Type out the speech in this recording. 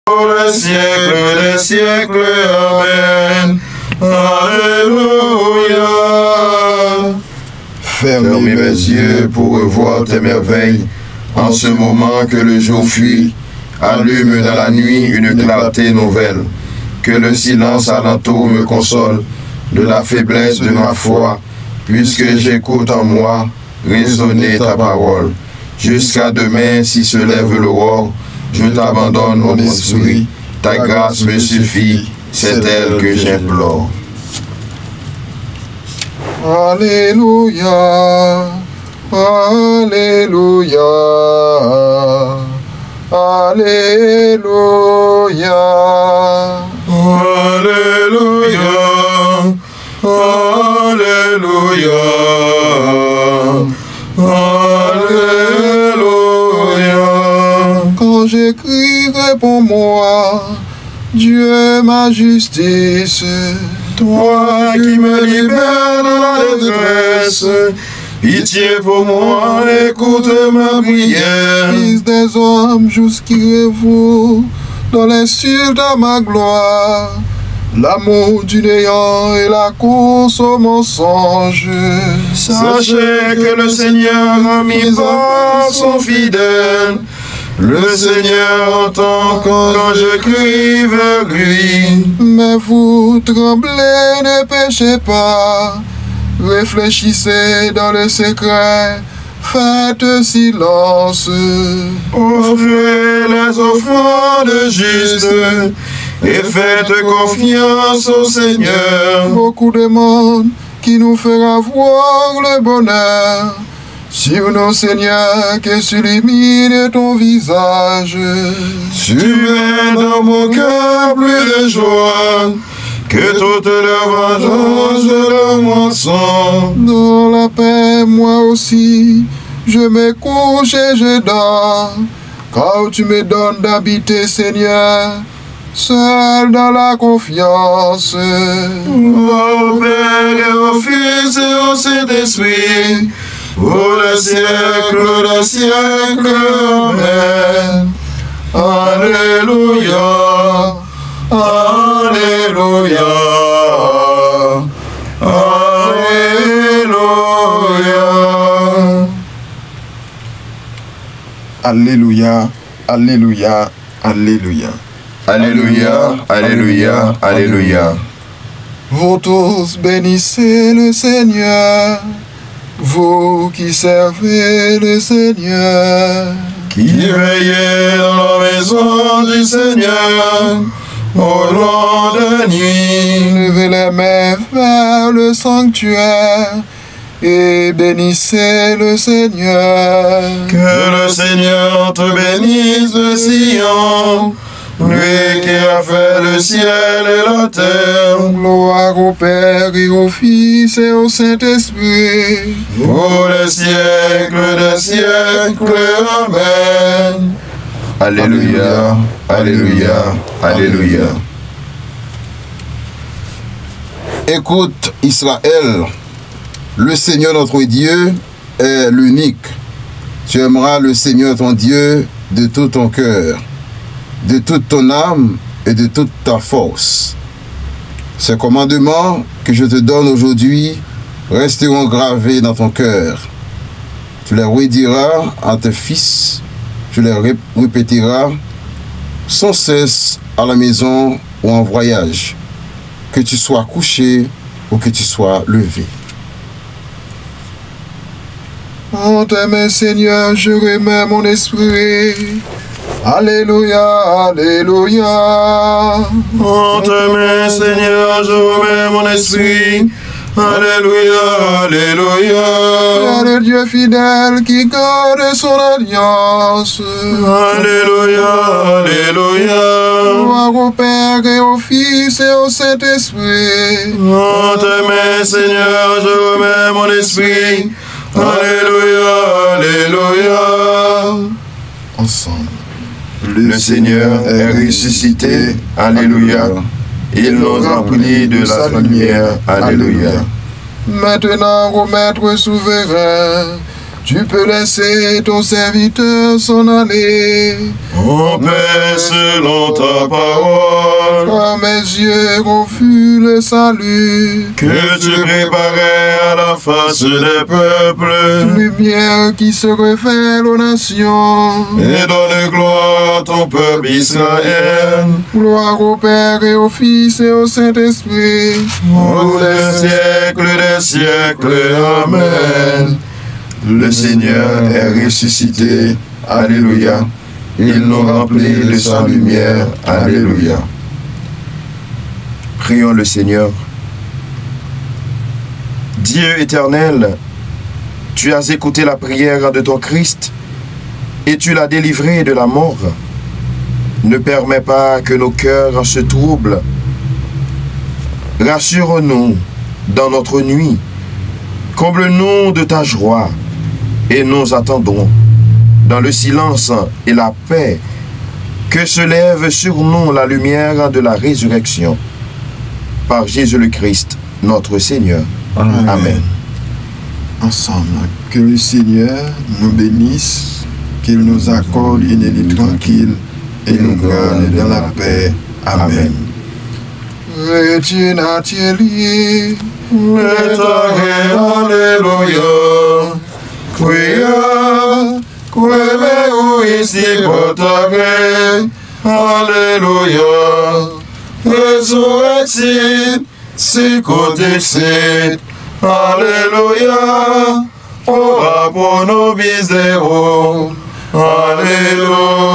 pour le siècle des siècles. Amen. Alléluia. Fermez mes yeux pour revoir tes merveilles. En ce moment que le jour fuit, allume dans la nuit une clarté nouvelle. Que le silence alentour me console de la faiblesse de ma foi, puisque j'écoute en moi résonner ta parole. Jusqu'à demain, si se lève l'aurore, je t'abandonne mon esprit. Ta grâce me suffit, c'est elle que j'implore. Alléluia, Alléluia, Alléluia, Alléluia, Alléluia, Alléluia. Quand j'écris, réponds-moi, Dieu ma justice. Toi qui me libères de la détresse, pitié pour moi, écoute ma prière. Fils des hommes, jusqu'irez-vous dans l'insulte à ma gloire, l'amour du néant et la course au mensonge. Sachez que le Seigneur a mis bas son fidèle. Le Seigneur entend quand je crie vers lui. Mais vous tremblez, ne péchez pas. Réfléchissez dans le secret. Faites silence. Offrez les offrandes justes et faites confiance au Seigneur. Beaucoup de monde qui nous fera voir le bonheur. Sur nos seigneurs que s'illumine ton visage. Tu mets dans mon cœur plus de joie que toute leur vengeance de leur moisson. Dans la paix, moi aussi, je me couche et je dors. Car tu me donnes d'habiter, Seigneur, seul dans la confiance. Au Père et au Fils et au Saint-Esprit, pour le siècle des siècles. Amen. Alléluia. Alléluia. Alléluia, Alléluia. Alléluia, Alléluia. Alléluia, Alléluia, Alléluia. Vous tous bénissez le Seigneur, vous qui servez le Seigneur. Qui veillez dans la maison du Seigneur au long de la nuit. Levez les mains vers le sanctuaire et bénissez le Seigneur. Que le Seigneur te bénisse de Sion, lui qui a fait le ciel et la terre. Gloire au Père et au Fils et au Saint-Esprit. Pour les siècles des siècles. Amen. Alléluia, Alléluia, Alléluia. Écoute Israël, le Seigneur notre Dieu est l'unique. Tu aimeras le Seigneur ton Dieu de tout ton cœur, de toute ton âme et de toute ta force. Ces commandements que je te donne aujourd'hui resteront gravés dans ton cœur. Tu les rediras à tes fils, tu les répéteras sans cesse à la maison ou en voyage, que tu sois couché ou que tu sois levé. En tes mains, Seigneur, je remets mon esprit. Alléluia, Alléluia. En tes mains, Seigneur, je remets mon esprit. Alléluia, Alléluia. Le Dieu fidèle qui garde son alliance. Alléluia, Alléluia. Gloire au Père et au Fils et au Saint-Esprit. En tes mains, Seigneur, je remets mon esprit. Alléluia, Alléluia. Ensemble. Le Seigneur est ressuscité. Alléluia. Il nous remplit de sa lumière. Alléluia. Maintenant, ô Maître souverain, Tu peux laisser ton serviteur s'en aller. En paix selon ta parole. Car mes yeux ont vu le salut. Que tu préparais à la face des peuples. Lumière qui se révèle aux nations. Et donne gloire à ton peuple Israël. Gloire au Père et au Fils et au Saint-Esprit. Pour les siècles des siècles. Amen. Le Seigneur est ressuscité. Alléluia. Il nous remplit de sa lumière. Alléluia. Prions le Seigneur. Dieu éternel, tu as écouté la prière de ton Christ et tu l'as délivré de la mort. Ne permets pas que nos cœurs se troublent. Rassure-nous dans notre nuit. Comble-nous de ta joie et nous attendons dans le silence et la paix que se lève sur nous la lumière de la résurrection. Par Jésus le Christ, notre Seigneur. Amen. Amen. Ensemble, que le Seigneur nous bénisse, qu'il nous accorde une nuit tranquille et nous garde dans la paix. Amen. Regina Tieli, Alléluia. Quia, quelle uisi potare. Alléluia. Resurrexit, sicut dixit. Alléluia. Ora pro nobis Deo. Alléluia.